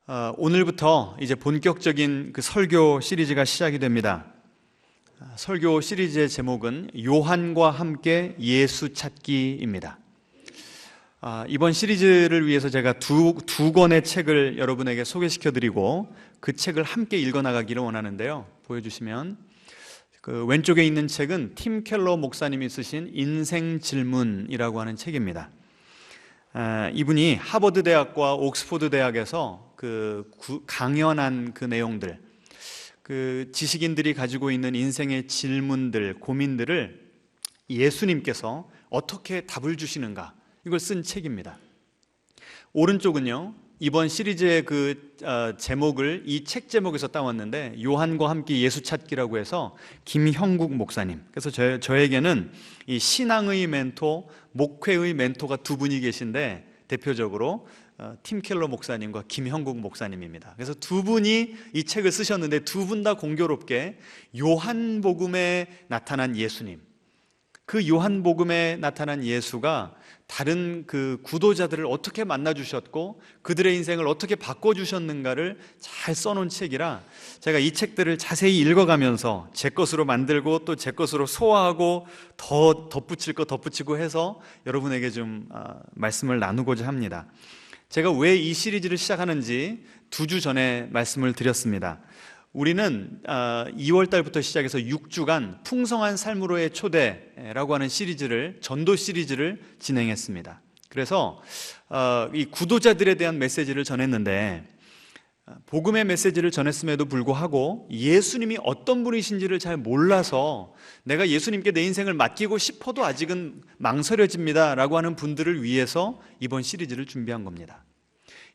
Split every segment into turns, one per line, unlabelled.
오늘부터 이제 본격적인 그 설교 시리즈가 시작이 됩니다. 설교 시리즈의 제목은 요한과 함께 예수 찾기입니다. 이번 시리즈를 위해서 제가 두 권의 책을 여러분에게 소개시켜드리고 그 책을 함께 읽어나가기를 원하는데요. 보여주시면 그 왼쪽에 있는 책은 팀 켈러 목사님이 쓰신 인생 질문이라고 하는 책입니다. 이분이 하버드 대학과 옥스포드 대학에서 강연한 그 내용들, 그 지식인들이 가지고 있는 인생의 질문들, 고민들을 예수님께서 어떻게 답을 주시는가, 이걸 쓴 책입니다. 오른쪽은요, 이번 시리즈의 제목을 이 책 제목에서 따왔는데 요한과 함께 예수 찾기라고 해서 김형국 목사님, 그래서 저에게는 이 신앙의 멘토, 목회의 멘토가 두 분이 계신데 대표적으로 팀 켈러 목사님과 김형국 목사님입니다. 그래서 두 분이 이 책을 쓰셨는데 두 분 다 공교롭게 요한복음에 나타난 예수님, 그 요한복음에 나타난 예수가 다른 그 구도자들을 어떻게 만나주셨고 그들의 인생을 어떻게 바꿔주셨는가를 잘 써놓은 책이라 제가 이 책들을 자세히 읽어가면서 제 것으로 만들고 또 제 것으로 소화하고 더 덧붙일 거 덧붙이고 해서 여러분에게 좀 말씀을 나누고자 합니다. 제가 왜 이 시리즈를 시작하는지 2주 전에 말씀을 드렸습니다. 우리는 2월 달부터 시작해서 6주간 풍성한 삶으로의 초대라고 하는 시리즈를, 전도 시리즈를 진행했습니다. 그래서 이 구도자들에 대한 메시지를 전했는데 복음의 메시지를 전했음에도 불구하고 예수님이 어떤 분이신지를 잘 몰라서 내가 예수님께 내 인생을 맡기고 싶어도 아직은 망설여집니다 라고 하는 분들을 위해서 이번 시리즈를 준비한 겁니다.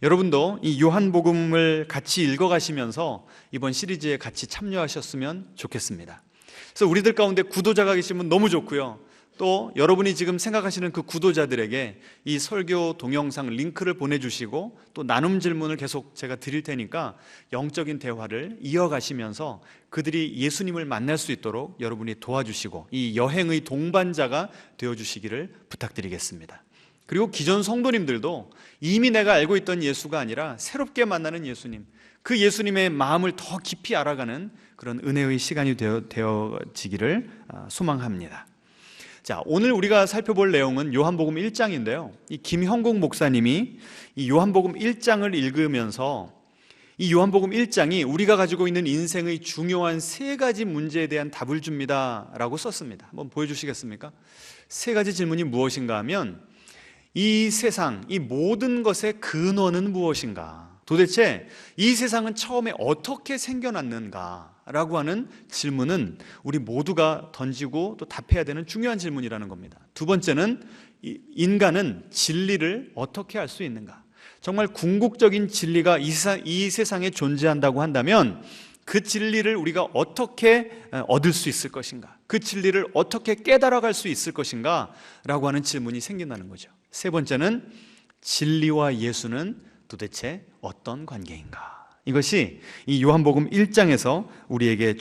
여러분도 이 요한복음을 같이 읽어가시면서 이번 시리즈에 같이 참여하셨으면 좋겠습니다. 그래서 우리들 가운데 구도자가 계시면 너무 좋고요. 또 여러분이 지금 생각하시는 그 구도자들에게 이 설교 동영상 링크를 보내주시고 또 나눔 질문을 계속 제가 드릴 테니까 영적인 대화를 이어가시면서 그들이 예수님을 만날 수 있도록 여러분이 도와주시고 이 여행의 동반자가 되어주시기를 부탁드리겠습니다. 그리고 기존 성도님들도 이미 내가 알고 있던 예수가 아니라 새롭게 만나는 예수님, 그 예수님의 마음을 더 깊이 알아가는 그런 은혜의 시간이 되어지기를 소망합니다. 자, 오늘 우리가 살펴볼 내용은 요한복음 1장인데요. 이 김형국 목사님이 이 요한복음 1장을 읽으면서 이 요한복음 1장이 우리가 가지고 있는 인생의 중요한 3가지 문제에 대한 답을 줍니다 라고 썼습니다. 한번 보여주시겠습니까? 3가지 질문이 무엇인가 하면 이 세상, 이 모든 것의 근원은 무엇인가? 도대체 이 세상은 처음에 어떻게 생겨났는가? 라고 하는 질문은 우리 모두가 던지고 또 답해야 되는 중요한 질문이라는 겁니다. 두 번째는 인간은 진리를 어떻게 알 수 있는가? 정말 궁극적인 진리가 이 세상에 존재한다고 한다면 그 진리를 우리가 어떻게 얻을 수 있을 것인가? 그 진리를 어떻게 깨달아갈 수 있을 것인가? 라고 하는 질문이 생긴다는 거죠. 세 번째는 진리와 예수는 도대체 어떤 관계인가? 이것이 이 요한복음 1장에서 우리에게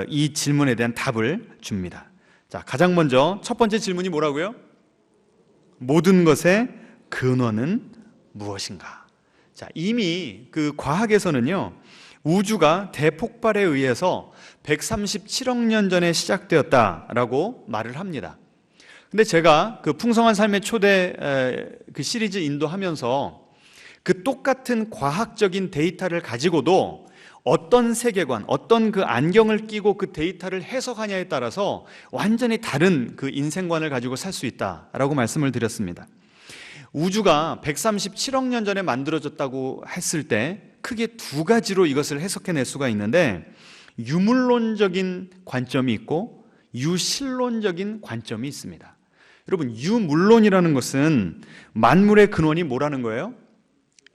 이 질문에 대한 답을 줍니다. 자, 가장 먼저 첫 번째 질문이 뭐라고요? 모든 것의 근원은 무엇인가? 자, 이미 그 과학에서는요, 우주가 대폭발에 의해서 137억 년 전에 시작되었다라고 말을 합니다. 근데 제가 그 풍성한 삶의 초대 그 시리즈 인도하면서 그 똑같은 과학적인 데이터를 가지고도 어떤 세계관, 어떤 그 안경을 끼고 그 데이터를 해석하냐에 따라서 완전히 다른 그 인생관을 가지고 살 수 있다라고 말씀을 드렸습니다. 우주가 137억 년 전에 만들어졌다고 했을 때 크게 2가지로 이것을 해석해낼 수가 있는데 유물론적인 관점이 있고 유실론적인 관점이 있습니다. 여러분, 유물론이라는 것은 만물의 근원이 뭐라는 거예요?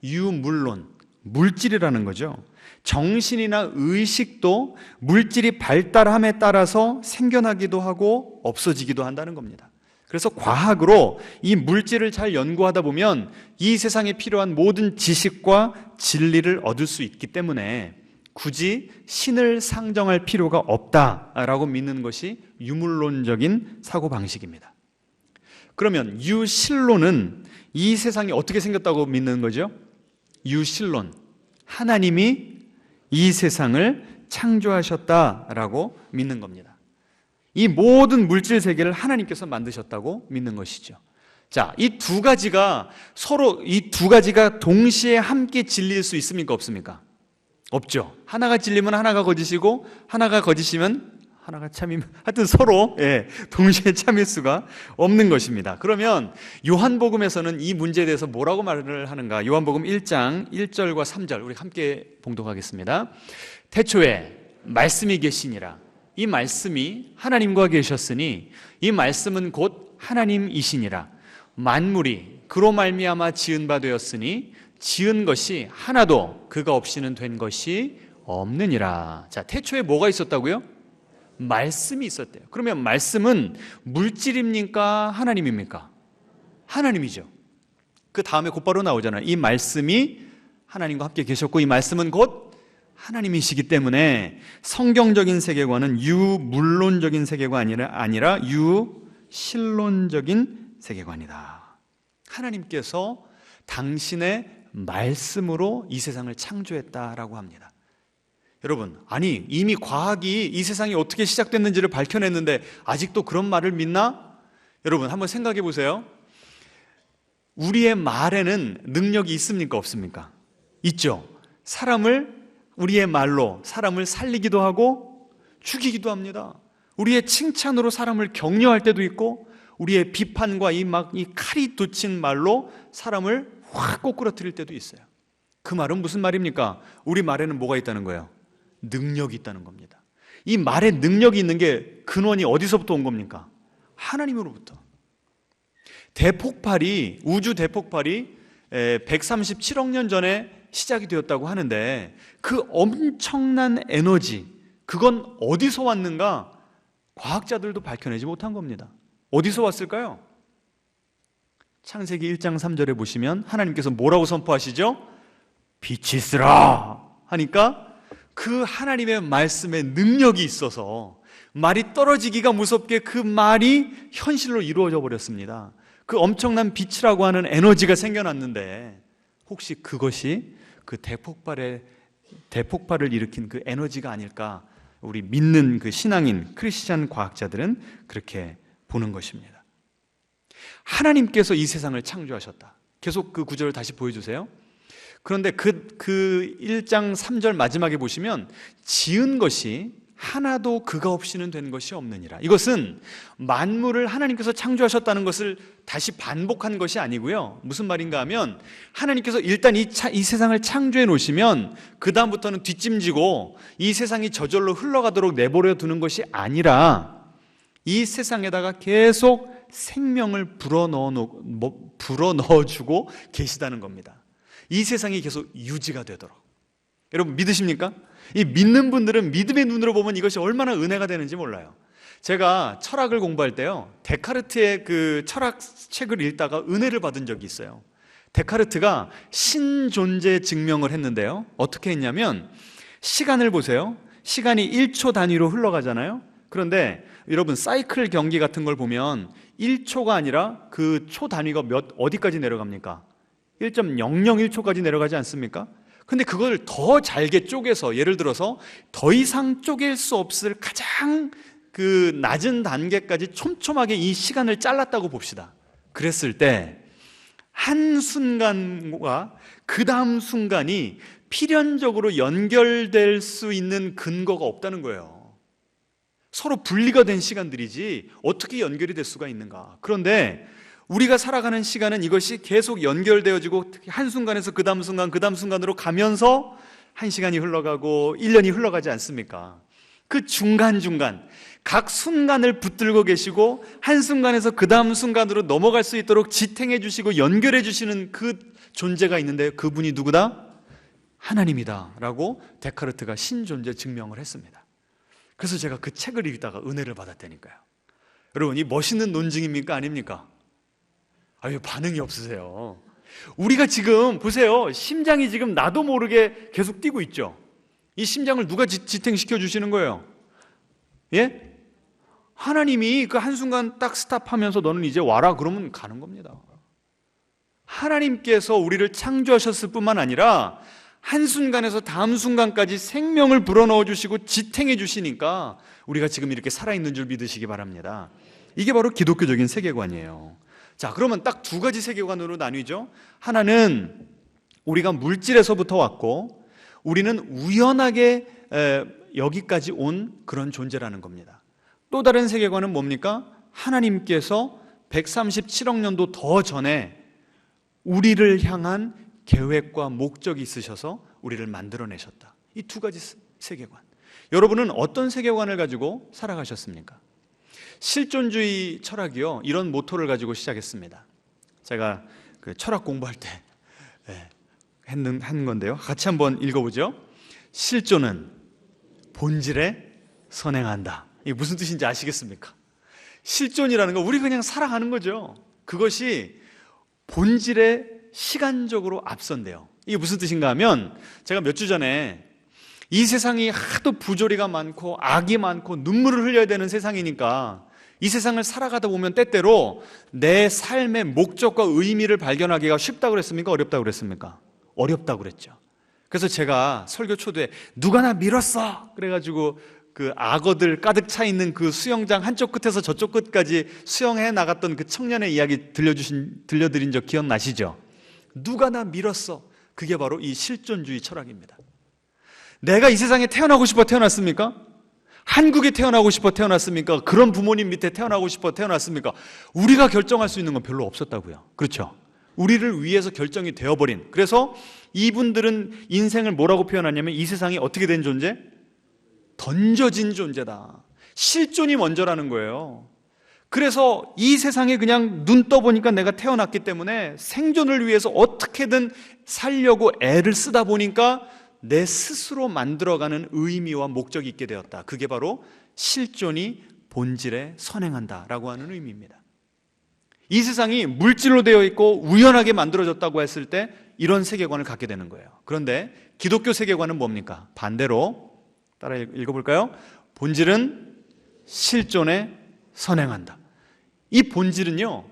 유물론, 물질이라는 거죠. 정신이나 의식도 물질이 발달함에 따라서 생겨나기도 하고 없어지기도 한다는 겁니다. 그래서 과학으로 이 물질을 잘 연구하다 보면 이 세상에 필요한 모든 지식과 진리를 얻을 수 있기 때문에 굳이 신을 상정할 필요가 없다라고 믿는 것이 유물론적인 사고방식입니다. 그러면 유실론은 이 세상이 어떻게 생겼다고 믿는 거죠? 유실론, 하나님이 이 세상을 창조하셨다라고 믿는 겁니다. 이 모든 물질 세계를 하나님께서 만드셨다고 믿는 것이죠. 자, 이 두 가지가 동시에 함께 진리일 수 있습니까? 없습니까? 없죠. 하나가 진리면 하나가 거짓이고, 하나가 거짓이면 하나가 참이면, 하여튼 서로 동시에 참일 수가 없는 것입니다. 그러면 요한복음에서는 이 문제에 대해서 뭐라고 말을 하는가? 요한복음 1장 1절과 3절 우리 함께 봉독하겠습니다. 태초에 말씀이 계시니라. 이 말씀이 하나님과 계셨으니 이 말씀은 곧 하나님이시니라. 만물이 그로 말미암아 지은 바 되었으니 지은 것이 하나도 그가 없이는 된 것이 없느니라. 자, 태초에 뭐가 있었다고요? 말씀이 있었대요. 그러면 말씀은 물질입니까? 하나님입니까? 하나님이죠. 그 다음에 곧바로 나오잖아요. 이 말씀이 하나님과 함께 계셨고 이 말씀은 곧 하나님이시기 때문에 성경적인 세계관은 유물론적인 세계관이 아니라 유실론적인 세계관이다. 하나님께서 당신의 말씀으로 이 세상을 창조했다라고 합니다. 여러분, 아니 이미 과학이 이 세상이 어떻게 시작됐는지를 밝혀냈는데 아직도 그런 말을 믿나? 여러분 한번 생각해 보세요. 우리의 말에는 능력이 있습니까? 없습니까? 있죠. 우리의 말로 사람을 살리기도 하고 죽이기도 합니다. 우리의 칭찬으로 사람을 격려할 때도 있고 우리의 비판과 이 칼이 돋친 말로 사람을 확 꼬꾸라뜨릴 때도 있어요. 그 말은 무슨 말입니까? 우리 말에는 뭐가 있다는 거예요? 능력이 있다는 겁니다. 이 말에 능력이 있는 게 근원이 어디서부터 온 겁니까? 하나님으로부터. 우주 대폭발이 137억 년 전에 시작이 되었다고 하는데 그 엄청난 에너지, 그건 어디서 왔는가? 과학자들도 밝혀내지 못한 겁니다. 어디서 왔을까요? 창세기 1장 3절에 보시면 하나님께서 뭐라고 선포하시죠? 빛이 있으라 하니까 그 하나님의 말씀에 능력이 있어서 말이 떨어지기가 무섭게 그 말이 현실로 이루어져 버렸습니다. 그 엄청난 빛이라고 하는 에너지가 생겨났는데 혹시 그것이 그 대폭발을 일으킨 그 에너지가 아닐까? 우리 믿는 그 신앙인 크리스찬 과학자들은 그렇게 보는 것입니다. 하나님께서 이 세상을 창조하셨다. 계속 그 구절을 다시 보여주세요. 그런데 그 1장 3절 마지막에 보시면 지은 것이 하나도 그가 없이는 된 것이 없느니라. 이것은 만물을 하나님께서 창조하셨다는 것을 다시 반복한 것이 아니고요. 무슨 말인가 하면 하나님께서 일단 이 세상을 창조해 놓으시면 그 다음부터는 뒷짐지고 이 세상이 저절로 흘러가도록 내버려 두는 것이 아니라 이 세상에다가 계속 생명을 불어넣어주고 계시다는 겁니다. 이 세상이 계속 유지가 되도록. 여러분 믿으십니까? 이 믿는 분들은 믿음의 눈으로 보면 이것이 얼마나 은혜가 되는지 몰라요. 제가 철학을 공부할 때요, 데카르트의 그 철학 책을 읽다가 은혜를 받은 적이 있어요. 데카르트가 신존재 증명을 했는데요, 어떻게 했냐면 시간을 보세요. 시간이 1초 단위로 흘러가잖아요. 그런데 여러분 사이클 경기 같은 걸 보면 1초가 아니라 그 초 단위가 어디까지 내려갑니까? 1.001초까지 내려가지 않습니까? 근데 그걸 더 잘게 쪼개서, 예를 들어서 더 이상 쪼갤 수 없을 가장 그 낮은 단계까지 촘촘하게 이 시간을 잘랐다고 봅시다. 그랬을 때 한순간과 그 다음 순간이 필연적으로 연결될 수 있는 근거가 없다는 거예요. 서로 분리가 된 시간들이지 어떻게 연결이 될 수가 있는가. 그런데 우리가 살아가는 시간은 이것이 계속 연결되어지고 한순간에서 그 다음 순간으로 가면서 1시간이 흘러가고 1년이 흘러가지 않습니까? 그 중간중간 각 순간을 붙들고 계시고 한순간에서 그 다음 순간으로 넘어갈 수 있도록 지탱해 주시고 연결해 주시는 그 존재가 있는데 그분이 누구다? 하나님이다 라고 데카르트가 신존재 증명을 했습니다. 그래서 제가 그 책을 읽다가 은혜를 받았다니까요. 여러분, 이 멋있는 논증입니까? 아닙니까? 아유, 반응이 없으세요. 우리가 지금 보세요. 심장이 지금 나도 모르게 계속 뛰고 있죠. 이 심장을 누가 지탱시켜 주시는 거예요? 예? 하나님이 그 한순간 딱 스탑하면서 너는 이제 와라 그러면 가는 겁니다. 하나님께서 우리를 창조하셨을 뿐만 아니라 한순간에서 다음 순간까지 생명을 불어넣어 주시고 지탱해 주시니까 우리가 지금 이렇게 살아있는 줄 믿으시기 바랍니다. 이게 바로 기독교적인 세계관이에요. 자, 그러면 딱 두 가지 세계관으로 나뉘죠. 하나는 우리가 물질에서부터 왔고 우리는 우연하게 여기까지 온 그런 존재라는 겁니다. 또 다른 세계관은 뭡니까? 하나님께서 137억 년도 더 전에 우리를 향한 계획과 목적이 있으셔서 우리를 만들어내셨다. 이 두 가지 세계관. 여러분은 어떤 세계관을 가지고 살아가셨습니까? 실존주의 철학이요, 이런 모토를 가지고 시작했습니다. 제가 그 철학 공부할 때 한 건데요. 같이 한번 읽어보죠. 실존은 본질에 선행한다. 이게 무슨 뜻인지 아시겠습니까? 실존이라는 거 우리 그냥 살아가는 거죠. 그것이 본질에 시간적으로 앞선대요. 이게 무슨 뜻인가 하면 제가 몇 주 전에 이 세상이 하도 부조리가 많고 악이 많고 눈물을 흘려야 되는 세상이니까 이 세상을 살아가다 보면 때때로 내 삶의 목적과 의미를 발견하기가 쉽다고 그랬습니까? 어렵다고 그랬습니까? 어렵다고 그랬죠. 그래서 제가 설교 초대에 누가 나 밀었어! 그래가지고 그 악어들 가득 차 있는 그 수영장 한쪽 끝에서 저쪽 끝까지 수영해 나갔던 그 청년의 이야기 들려드린 적 기억나시죠? 누가 나 밀었어. 그게 바로 이 실존주의 철학입니다. 내가 이 세상에 태어나고 싶어 태어났습니까? 한국에 태어나고 싶어 태어났습니까? 그런 부모님 밑에 태어나고 싶어 태어났습니까? 우리가 결정할 수 있는 건 별로 없었다고요. 그렇죠? 우리를 위해서 결정이 되어버린, 그래서 이분들은 인생을 뭐라고 표현하냐면 이 세상이 어떻게 된 존재? 던져진 존재다. 실존이 먼저라는 거예요. 그래서 이 세상에 그냥 눈 떠보니까 내가 태어났기 때문에 생존을 위해서 어떻게든 살려고 애를 쓰다 보니까 내 스스로 만들어가는 의미와 목적이 있게 되었다. 그게 바로 실존이 본질에 선행한다라고 하는 의미입니다. 이 세상이 물질로 되어 있고 우연하게 만들어졌다고 했을 때 이런 세계관을 갖게 되는 거예요. 그런데 기독교 세계관은 뭡니까? 반대로 따라 읽어볼까요? 본질은 실존에 선행한다. 이 본질은요,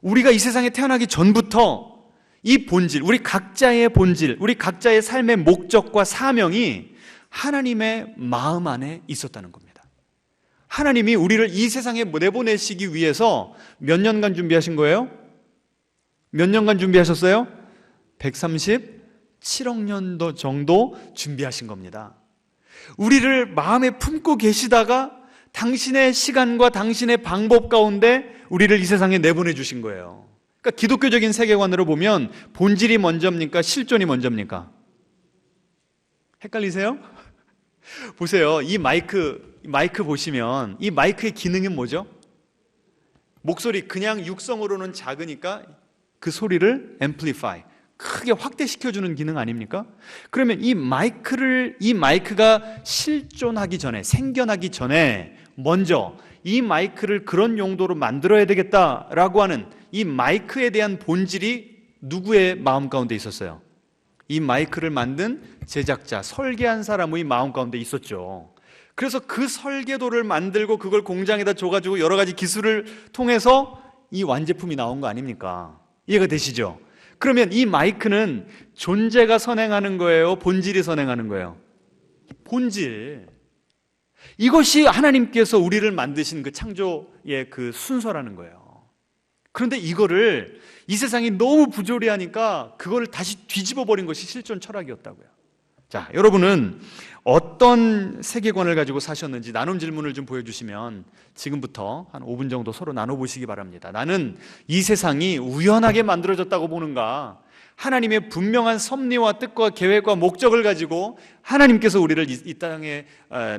우리가 이 세상에 태어나기 전부터 이 본질, 우리 각자의 본질, 우리 각자의 삶의 목적과 사명이 하나님의 마음 안에 있었다는 겁니다. 하나님이 우리를 이 세상에 내보내시기 위해서 몇 년간 준비하신 거예요? 몇 년간 준비하셨어요? 137억 년도 정도 준비하신 겁니다. 우리를 마음에 품고 계시다가 당신의 시간과 당신의 방법 가운데 우리를 이 세상에 내보내 주신 거예요. 그러니까 기독교적인 세계관으로 보면 본질이 먼저입니까? 실존이 먼저입니까? 헷갈리세요? 보세요. 이 마이크 보시면 이 마이크의 기능은 뭐죠? 목소리 그냥 육성으로는 작으니까 그 소리를 앰플리파이, 크게 확대시켜주는 기능 아닙니까? 그러면 이 마이크가 실존하기 전에, 생겨나기 전에 먼저 이 마이크를 그런 용도로 만들어야 되겠다라고 하는 이 마이크에 대한 본질이 누구의 마음 가운데 있었어요? 이 마이크를 만든 제작자, 설계한 사람의 마음 가운데 있었죠. 그래서 그 설계도를 만들고 그걸 공장에다 줘가지고 여러 가지 기술을 통해서 이 완제품이 나온 거 아닙니까? 이해가 되시죠? 그러면 이 마이크는 존재가 선행하는 거예요? 본질이 선행하는 거예요? 본질. 이것이 하나님께서 우리를 만드신 그 창조의 그 순서라는 거예요. 그런데 이거를 이 세상이 너무 부조리하니까 그걸 다시 뒤집어 버린 것이 실존 철학이었다고요. 자, 여러분은 어떤 세계관을 가지고 사셨는지 나눔 질문을 좀 보여주시면 지금부터 한 5분 정도 서로 나눠보시기 바랍니다. 나는 이 세상이 우연하게 만들어졌다고 보는가? 하나님의 분명한 섭리와 뜻과 계획과 목적을 가지고 하나님께서 우리를 이 땅에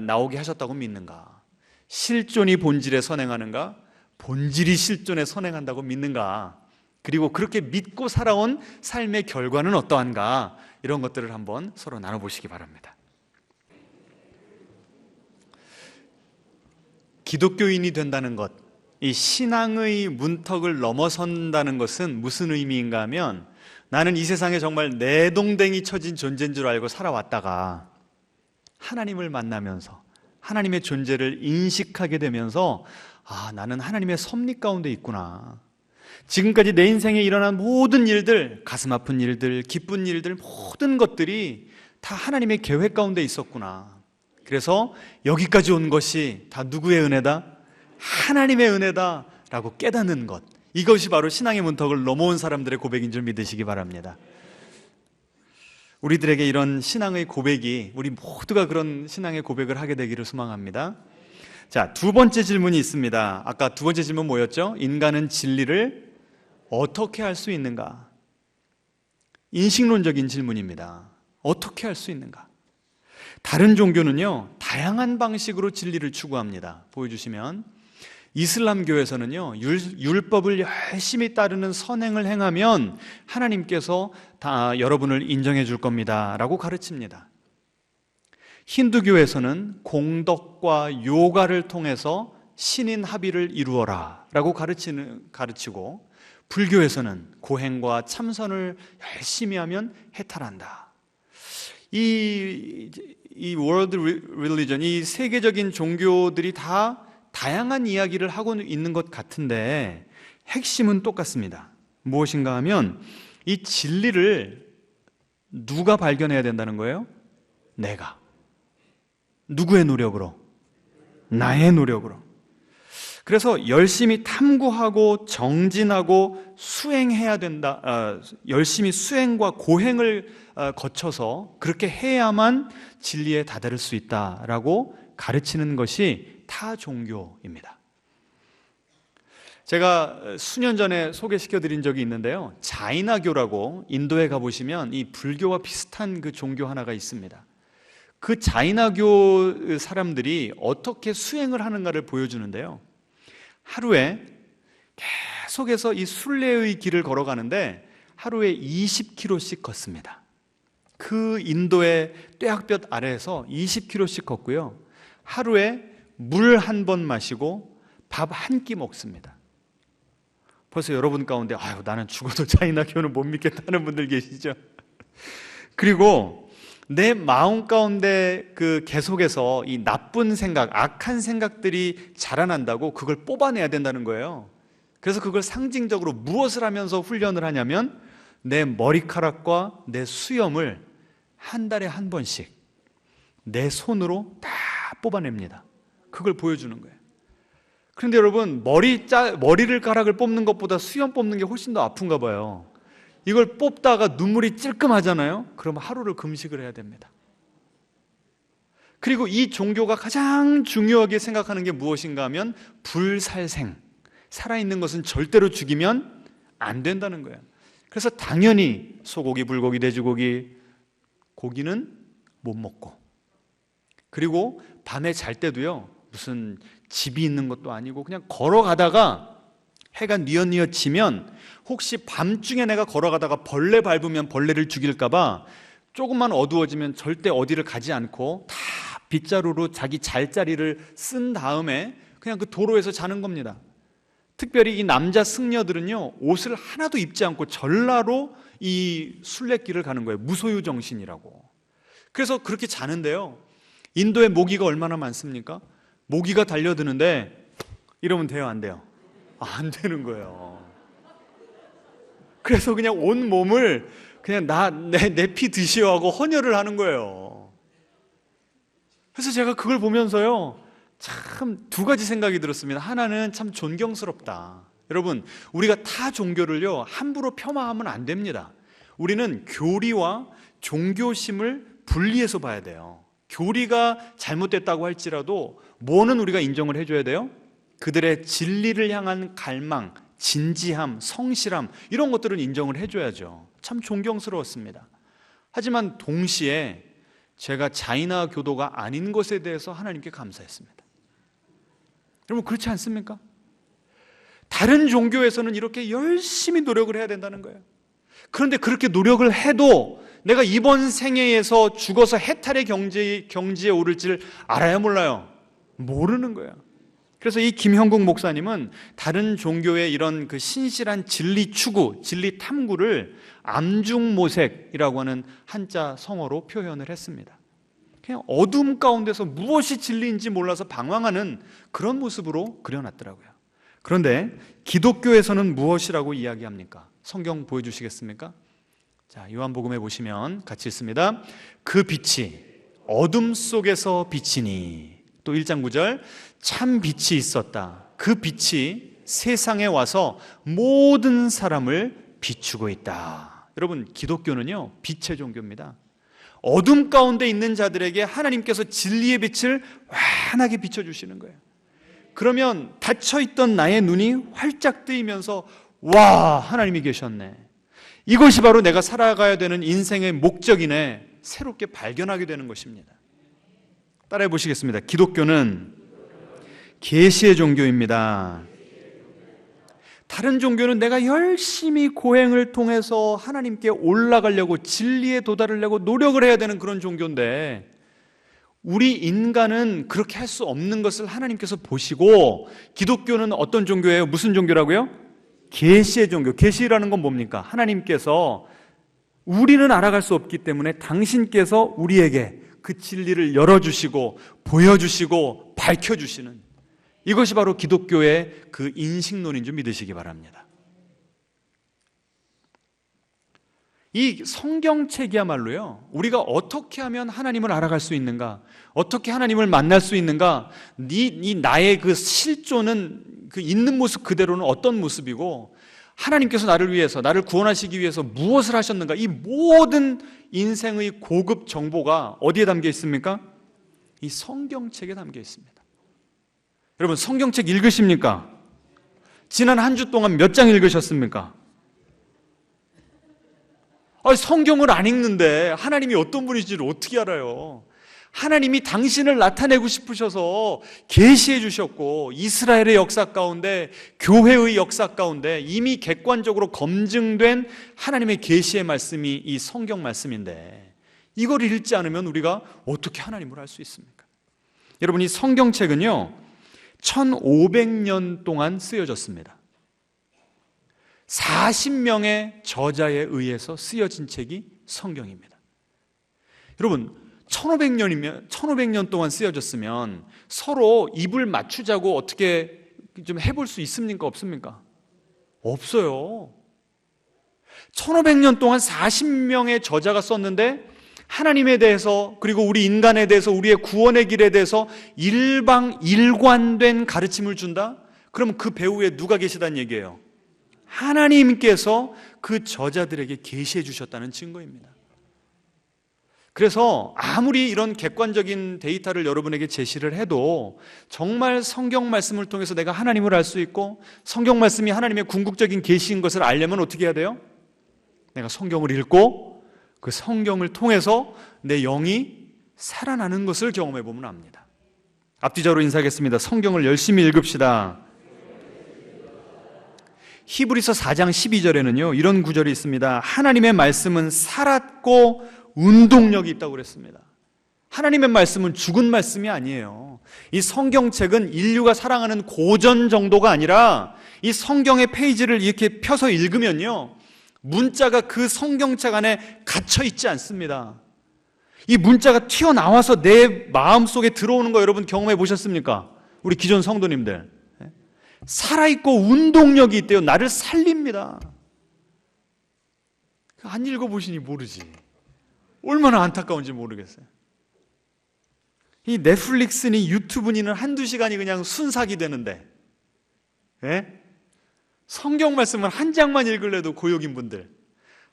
나오게 하셨다고 믿는가? 실존이 본질에 선행하는가? 본질이 실존에 선행한다고 믿는가? 그리고 그렇게 믿고 살아온 삶의 결과는 어떠한가? 이런 것들을 한번 서로 나눠보시기 바랍니다. 기독교인이 된다는 것, 이 신앙의 문턱을 넘어선다는 것은 무슨 의미인가 하면 나는 이 세상에 정말 내동댕이 쳐진 존재인 줄 알고 살아왔다가 하나님을 만나면서 하나님의 존재를 인식하게 되면서 나는 하나님의 섭리 가운데 있구나. 지금까지 내 인생에 일어난 모든 일들, 가슴 아픈 일들, 기쁜 일들, 모든 것들이 다 하나님의 계획 가운데 있었구나. 그래서 여기까지 온 것이 다 누구의 은혜다? 하나님의 은혜다 라고 깨닫는 것, 이것이 바로 신앙의 문턱을 넘어온 사람들의 고백인 줄 믿으시기 바랍니다. 우리들에게 이런 신앙의 고백이, 우리 모두가 그런 신앙의 고백을 하게 되기를 소망합니다. 자, 두 번째 질문이 있습니다. 아까 두 번째 질문 뭐였죠? 인간은 진리를 어떻게 할 수 있는가? 인식론적인 질문입니다. 어떻게 할 수 있는가? 다른 종교는요, 다양한 방식으로 진리를 추구합니다. 보여주시면, 이슬람교에서는요, 율법을 열심히 따르는 선행을 행하면 하나님께서 다 여러분을 인정해 줄 겁니다 라고 가르칩니다. 힌두교에서는 공덕과 요가를 통해서 신인 합의를 이루어라 라고 가르치고, 불교에서는 고행과 참선을 열심히 하면 해탈한다. 이 world religion, 이 세계적인 종교들이 다 다양한 이야기를 하고 있는 것 같은데 핵심은 똑같습니다. 무엇인가 하면 이 진리를 누가 발견해야 된다는 거예요? 내가. 누구의 노력으로? 나의 노력으로. 그래서 열심히 탐구하고 정진하고 수행해야 된다. 열심히 수행과 고행을 거쳐서 그렇게 해야만 진리에 다다를 수 있다라고 가르치는 것이 타 종교입니다. 제가 수년 전에 소개시켜 드린 적이 있는데요, 자이나교라고 인도에 가보시면 이 불교와 비슷한 그 종교 하나가 있습니다. 그 자이나교 사람들이 어떻게 수행을 하는가를 보여주는데요, 하루에 계속해서 이 순례의 길을 걸어가는데 하루에 20km씩 걷습니다. 그 인도의 뙤약볕 아래에서 20km씩 걷고요, 하루에 물 한 번 마시고 밥 한 끼 먹습니다. 벌써 여러분 가운데 아유, 나는 죽어도 자이나교는 못 믿겠다는 분들 계시죠? 그리고 내 마음 가운데 그 계속해서 이 나쁜 생각, 악한 생각들이 자라난다고 그걸 뽑아내야 된다는 거예요. 그래서 그걸 상징적으로 무엇을 하면서 훈련을 하냐면 내 머리카락과 내 수염을 한 달에 한 번씩 내 손으로 다 뽑아냅니다. 그걸 보여주는 거예요. 그런데 여러분, 머리카락을 뽑는 것보다 수염 뽑는 게 훨씬 더 아픈가 봐요. 이걸 뽑다가 눈물이 찔끔하잖아요. 그럼 하루를 금식을 해야 됩니다. 그리고 이 종교가 가장 중요하게 생각하는 게 무엇인가 하면 불살생, 살아있는 것은 절대로 죽이면 안 된다는 거예요. 그래서 당연히 소고기, 불고기, 돼지고기, 고기는 못 먹고, 그리고 밤에 잘 때도요, 무슨 집이 있는 것도 아니고 그냥 걸어가다가 해가 뉘엿뉘엿 지면 혹시 밤중에 내가 걸어가다가 벌레 밟으면 벌레를 죽일까 봐 조금만 어두워지면 절대 어디를 가지 않고 다 빗자루로 자기 잘 자리를 쓴 다음에 그냥 그 도로에서 자는 겁니다. 특별히 이 남자 승려들은요, 옷을 하나도 입지 않고 전라로 이 순례길을 가는 거예요. 무소유 정신이라고. 그래서 그렇게 자는데요, 인도에 모기가 얼마나 많습니까? 모기가 달려드는데 이러면 돼요, 안 돼요? 안 되는 거예요. 그래서 그냥 온 몸을 그냥 내 피 드시오 하고 헌혈을 하는 거예요. 그래서 제가 그걸 보면서요, 참 두 가지 생각이 들었습니다. 하나는 참 존경스럽다. 여러분, 우리가 타 종교를요 함부로 폄하하면 안 됩니다. 우리는 교리와 종교심을 분리해서 봐야 돼요. 교리가 잘못됐다고 할지라도 뭐는 우리가 인정을 해줘야 돼요? 그들의 진리를 향한 갈망, 진지함, 성실함, 이런 것들은 인정을 해줘야죠. 참 존경스러웠습니다. 하지만 동시에 제가 자이나 교도가 아닌 것에 대해서 하나님께 감사했습니다. 여러분, 그렇지 않습니까? 다른 종교에서는 이렇게 열심히 노력을 해야 된다는 거예요. 그런데 그렇게 노력을 해도 내가 이번 생애에서 죽어서 해탈의 경지에 오를지를 알아야 몰라요? 모르는 거예요. 그래서 이 김형국 목사님은 다른 종교의 이런 그 신실한 진리 추구, 진리 탐구를 암중모색이라고 하는 한자 성어로 표현을 했습니다. 그냥 어둠 가운데서 무엇이 진리인지 몰라서 방황하는 그런 모습으로 그려놨더라고요. 그런데 기독교에서는 무엇이라고 이야기합니까? 성경 보여주시겠습니까? 자, 요한복음에 보시면 같이 있습니다. 그 빛이 어둠 속에서 비치니, 또 1장 9절, 참 빛이 있었다. 그 빛이 세상에 와서 모든 사람을 비추고 있다. 여러분, 기독교는요, 빛의 종교입니다. 어둠 가운데 있는 자들에게 하나님께서 진리의 빛을 환하게 비춰주시는 거예요. 그러면 닫혀있던 나의 눈이 활짝 뜨이면서, 와, 하나님이 계셨네, 이것이 바로 내가 살아가야 되는 인생의 목적이네, 새롭게 발견하게 되는 것입니다. 따라해 보시겠습니다. 기독교는 계시의 종교입니다. 다른 종교는 내가 열심히 고행을 통해서 하나님께 올라가려고, 진리에 도달하려고 노력을 해야 되는 그런 종교인데, 우리 인간은 그렇게 할 수 없는 것을 하나님께서 보시고, 기독교는 어떤 종교예요? 무슨 종교라고요? 계시의 종교. 계시라는 건 뭡니까? 하나님께서 우리는 알아갈 수 없기 때문에 당신께서 우리에게 그 진리를 열어주시고 보여주시고 밝혀주시는, 이것이 바로 기독교의 그 인식론인 줄 믿으시기 바랍니다. 이 성경책이야말로요, 우리가 어떻게 하면 하나님을 알아갈 수 있는가, 어떻게 하나님을 만날 수 있는가, 이 나의 그 실존은, 그 있는 모습 그대로는 어떤 모습이고, 하나님께서 나를 위해서, 나를 구원하시기 위해서 무엇을 하셨는가, 이 모든 인생의 고급 정보가 어디에 담겨 있습니까? 이 성경책에 담겨 있습니다. 여러분, 성경책 읽으십니까? 지난 한 주 동안 몇 장 읽으셨습니까? 성경을 안 읽는데 하나님이 어떤 분이신지를 어떻게 알아요? 하나님이 당신을 나타내고 싶으셔서 계시해 주셨고, 이스라엘의 역사 가운데, 교회의 역사 가운데 이미 객관적으로 검증된 하나님의 계시의 말씀이 이 성경 말씀인데, 이걸 읽지 않으면 우리가 어떻게 하나님을 알 수 있습니까? 여러분, 이 성경책은요 1500년 동안 쓰여졌습니다. 40명의 저자에 의해서 쓰여진 책이 성경입니다. 여러분, 1500년 동안 쓰여졌으면 서로 입을 맞추자고 어떻게 좀 해볼 수 있습니까? 없습니까? 없어요. 1500년 동안 40명의 저자가 썼는데, 하나님에 대해서, 그리고 우리 인간에 대해서, 우리의 구원의 길에 대해서 일관된 가르침을 준다? 그럼 그 배후에 누가 계시다는 얘기예요? 하나님께서 그 저자들에게 계시해 주셨다는 증거입니다. 그래서 아무리 이런 객관적인 데이터를 여러분에게 제시를 해도, 정말 성경 말씀을 통해서 내가 하나님을 알 수 있고, 성경 말씀이 하나님의 궁극적인 계시인 것을 알려면 어떻게 해야 돼요? 내가 성경을 읽고 그 성경을 통해서 내 영이 살아나는 것을 경험해 보면 압니다. 앞뒤적으로 인사하겠습니다. 성경을 열심히 읽읍시다. 히브리서 4장 12절에는요 이런 구절이 있습니다. 하나님의 말씀은 살았고 운동력이 있다고 그랬습니다. 하나님의 말씀은 죽은 말씀이 아니에요. 이 성경책은 인류가 사랑하는 고전 정도가 아니라, 이 성경의 페이지를 이렇게 펴서 읽으면요 문자가 그 성경책 안에 갇혀 있지 않습니다. 이 문자가 튀어나와서 내 마음속에 들어오는 거 여러분 경험해 보셨습니까? 우리 기존 성도님들, 살아있고 운동력이 있대요. 나를 살립니다. 안 읽어보시니 모르지. 얼마나 안타까운지 모르겠어요. 이 넷플릭스니 유튜브니는 한두 시간이 그냥 순삭이 되는데, 성경 말씀을 한 장만 읽을래도 고역인 분들,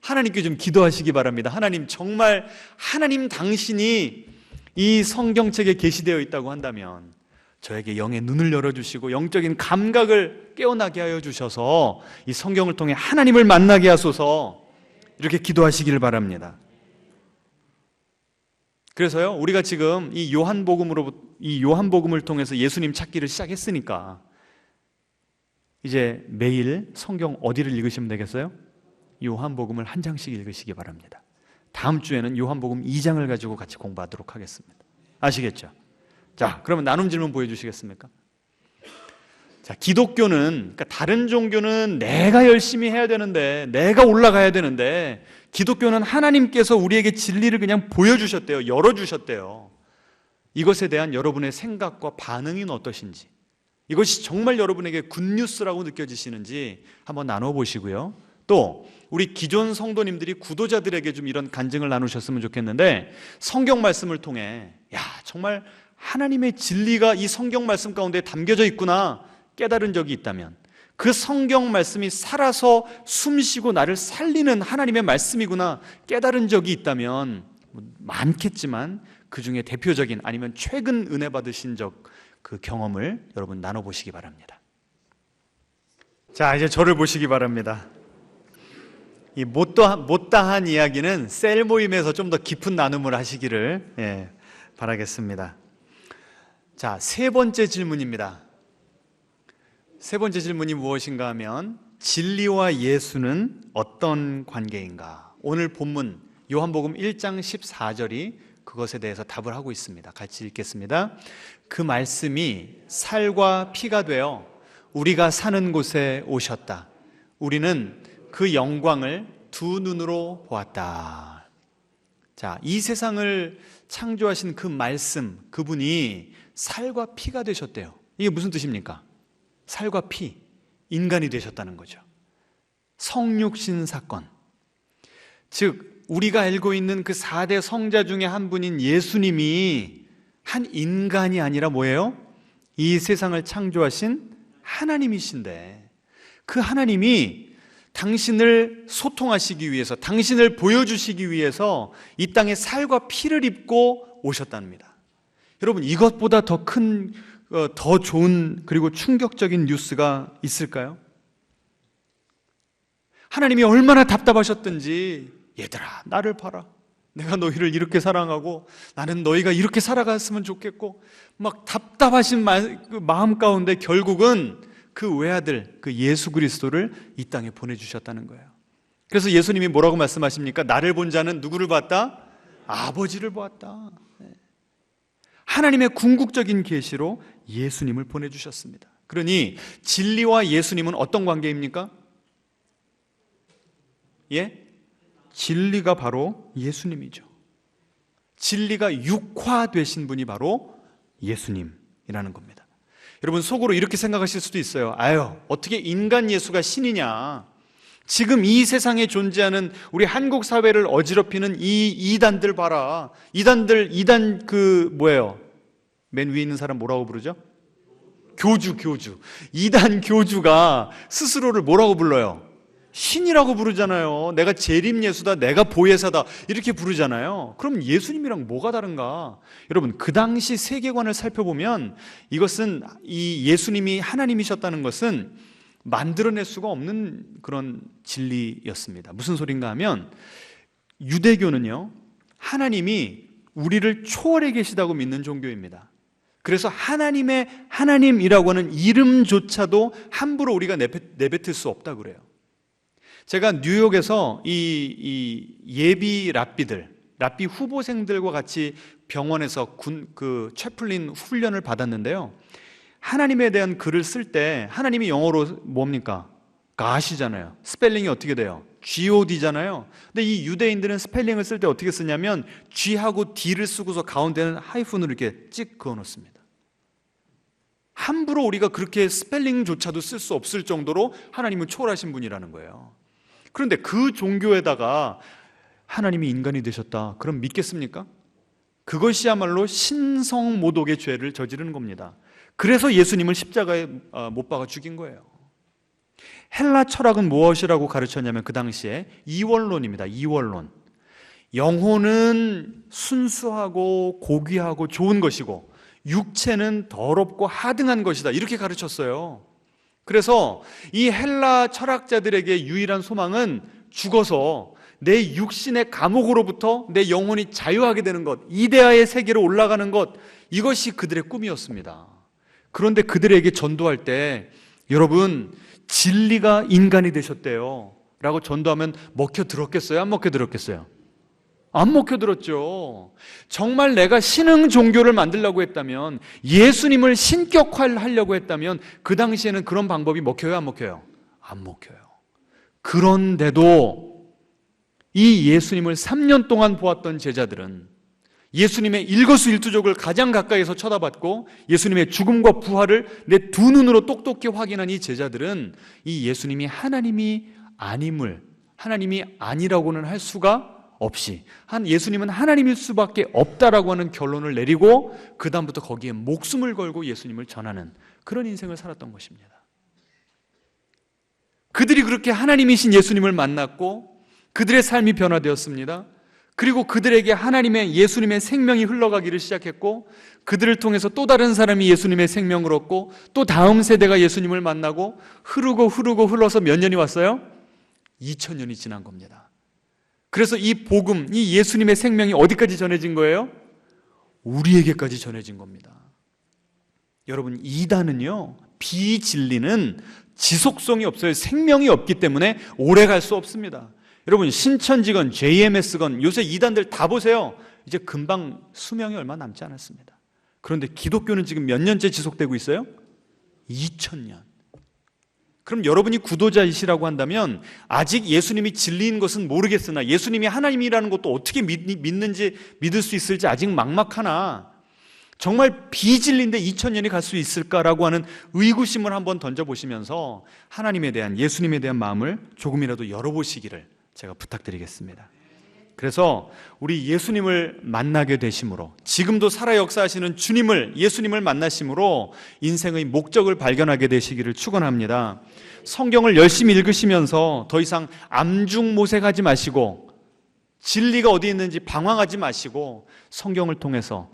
하나님께 좀 기도하시기 바랍니다. 하나님, 정말 하나님 당신이 이 성경책에 계시되어 있다고 한다면 저에게 영의 눈을 열어주시고 영적인 감각을 깨어나게 하여 주셔서 이 성경을 통해 하나님을 만나게 하소서, 이렇게 기도하시기를 바랍니다. 그래서요 우리가 지금 이 요한복음을 통해서 예수님 찾기를 시작했으니까 이제 매일 성경 어디를 읽으시면 되겠어요? 요한복음을 한 장씩 읽으시기 바랍니다. 다음 주에는 요한복음 2장을 가지고 같이 공부하도록 하겠습니다. 아시겠죠? 자, 그러면 나눔 질문 보여주시겠습니까? 자, 기독교는, 그러니까 다른 종교는 내가 열심히 해야 되는데, 내가 올라가야 되는데, 기독교는 하나님께서 우리에게 진리를 그냥 보여주셨대요. 열어주셨대요. 이것에 대한 여러분의 생각과 반응은 어떠신지, 이것이 정말 여러분에게 굿뉴스라고 느껴지시는지 한번 나눠보시고요. 또 우리 기존 성도님들이 구도자들에게 좀 이런 간증을 나누셨으면 좋겠는데, 성경 말씀을 통해 정말 하나님의 진리가 이 성경 말씀 가운데 담겨져 있구나 깨달은 적이 있다면, 그 성경 말씀이 살아서 숨쉬고 나를 살리는 하나님의 말씀이구나 깨달은 적이 있다면, 많겠지만 그 중에 대표적인 아니면 최근 은혜 받으신 그 경험을 여러분 나눠보시기 바랍니다. 자, 이제 저를 보시기 바랍니다. 이 못다한 이야기는 셀 모임에서 좀 더 깊은 나눔을 하시기를 바라겠습니다. 자, 세 번째 질문입니다. 세 번째 질문이 무엇인가 하면, 진리와 예수는 어떤 관계인가? 오늘 본문 요한복음 1장 14절이 그것에 대해서 답을 하고 있습니다. 같이 읽겠습니다. 그 말씀이 살과 피가 되어 우리가 사는 곳에 오셨다. 우리는 그 영광을 두 눈으로 보았다. 자, 이 세상을 창조하신 그 말씀, 그분이 살과 피가 되셨대요. 이게 무슨 뜻입니까? 살과 피, 인간이 되셨다는 거죠. 성육신 사건. 즉 우리가 알고 있는 그 4대 성자 중에 한 분인 예수님이 한 인간이 아니라 뭐예요? 이 세상을 창조하신 하나님이신데, 그 하나님이 당신을 소통하시기 위해서, 당신을 보여주시기 위해서 이 땅에 살과 피를 입고 오셨답니다. 여러분, 이것보다 더 큰, 더 좋은 그리고 충격적인 뉴스가 있을까요? 하나님이 얼마나 답답하셨든지, 얘들아 나를 봐라, 내가 너희를 이렇게 사랑하고 나는 너희가 이렇게 살아갔으면 좋겠고, 막 답답하신 마음 가운데 결국은 그 외아들, 그 예수 그리스도를 이 땅에 보내주셨다는 거예요. 그래서 예수님이 뭐라고 말씀하십니까? 나를 본 자는 누구를 봤다? 아버지를 보았다. 하나님의 궁극적인 계시로 예수님을 보내주셨습니다. 그러니 진리와 예수님은 어떤 관계입니까? 진리가 바로 예수님이죠. 진리가 육화되신 분이 바로 예수님이라는 겁니다. 여러분, 속으로 이렇게 생각하실 수도 있어요. 어떻게 인간 예수가 신이냐? 지금 이 세상에 존재하는 우리 한국 사회를 어지럽히는 이 이단들 봐라. 이단 뭐예요? 맨 위에 있는 사람 뭐라고 부르죠? 교주. 이단 교주가 스스로를 뭐라고 불러요? 신이라고 부르잖아요. 내가 재림 예수다, 내가 보혜사다, 이렇게 부르잖아요. 그럼 예수님이랑 뭐가 다른가? 여러분, 그 당시 세계관을 살펴보면 이것은, 이 예수님이 하나님이셨다는 것은 만들어낼 수가 없는 그런 진리였습니다. 무슨 소린가 하면, 유대교는요, 하나님이 우리를 초월해 계시다고 믿는 종교입니다. 그래서 하나님이라고 하는 이름조차도 함부로 우리가 내뱉을 수 없다고 그래요. 제가 뉴욕에서 이 예비 랍비 후보생들과 같이 병원에서 그 채플린 훈련을 받았는데요. 하나님에 대한 글을 쓸 때 하나님이 영어로 뭡니까? God이잖아요. 스펠링이 어떻게 돼요? God잖아요. 근데 이 유대인들은 스펠링을 쓸 때 어떻게 쓰냐면 G하고 D를 쓰고서 가운데는 하이픈으로 이렇게 찍 그어 놓습니다. 함부로 우리가 그렇게 스펠링조차도 쓸 수 없을 정도로 하나님은 초월하신 분이라는 거예요. 그런데 그 종교에다가 하나님이 인간이 되셨다, 그럼 믿겠습니까? 그것이야말로 신성모독의 죄를 저지르는 겁니다. 그래서 예수님을 십자가에 못 박아 죽인 거예요. 헬라 철학은 무엇이라고 가르쳤냐면 그 당시에 이원론입니다. 이원론. 영혼은 순수하고 고귀하고 좋은 것이고 육체는 더럽고 하등한 것이다, 이렇게 가르쳤어요. 그래서 이 헬라 철학자들에게 유일한 소망은 죽어서 내 육신의 감옥으로부터 내 영혼이 자유하게 되는 것, 이데아의 세계로 올라가는 것, 이것이 그들의 꿈이었습니다. 그런데 그들에게 전도할 때, 여러분, 진리가 인간이 되셨대요 라고 전도하면 먹혀들었겠어요? 안 먹혀들었겠어요? 안 먹혀들었죠. 정말 내가 신흥 종교를 만들려고 했다면, 예수님을 신격화하려고 했다면 그 당시에는 그런 방법이 먹혀요? 안 먹혀요? 안 먹혀요. 그런데도 이 예수님을 3년 동안 보았던 제자들은 예수님의 일거수일투족을 가장 가까이서 쳐다봤고 예수님의 죽음과 부활을 내 두 눈으로 똑똑히 확인한 이 제자들은 이 예수님이 하나님이 아님을, 하나님이 아니라고는 할 수가 없이 예수님은 하나님일 수밖에 없다라고 하는 결론을 내리고 그 다음부터 거기에 목숨을 걸고 예수님을 전하는 그런 인생을 살았던 것입니다. 그들이 그렇게 하나님이신 예수님을 만났고 그들의 삶이 변화되었습니다. 그리고 그들에게 하나님의 예수님의 생명이 흘러가기를 시작했고 그들을 통해서 또 다른 사람이 예수님의 생명을 얻고 또 다음 세대가 예수님을 만나고 흘러서 몇 년이 왔어요? 2000년이 지난 겁니다. 그래서 이 복음, 이 예수님의 생명이 어디까지 전해진 거예요? 우리에게까지 전해진 겁니다. 여러분, 이단은요, 비진리는 지속성이 없어요. 생명이 없기 때문에 오래 갈 수 없습니다. 여러분, 신천지건 JMS건 요새 이단들 다 보세요. 이제 금방 수명이 얼마 남지 않았습니다. 그런데 기독교는 지금 몇 년째 지속되고 있어요? 2000년. 그럼 여러분이 구도자이시라고 한다면 아직 예수님이 진리인 것은 모르겠으나 예수님이 하나님이라는 것도 어떻게 믿는지 믿을 수 있을지 아직 막막하나 정말 비진리인데 2000년이 갈 수 있을까라고 하는 의구심을 한번 던져보시면서 하나님에 대한, 예수님에 대한 마음을 조금이라도 열어보시기를 제가 부탁드리겠습니다. 그래서 우리 예수님을 만나게 되심으로, 지금도 살아 역사하시는 주님을, 예수님을 만나심으로 인생의 목적을 발견하게 되시기를 축원합니다. 성경을 열심히 읽으시면서 더 이상 암중모색하지 마시고 진리가 어디 있는지 방황하지 마시고 성경을 통해서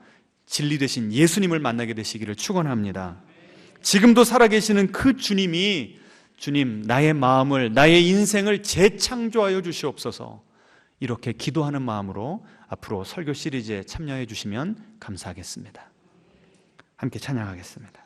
진리 되신 예수님을 만나게 되시기를 축원합니다. 지금도 살아계시는 그 주님이, 주님, 나의 마음을, 나의 인생을 재창조하여 주시옵소서. 이렇게 기도하는 마음으로 앞으로 설교 시리즈에 참여해 주시면 감사하겠습니다. 함께 찬양하겠습니다.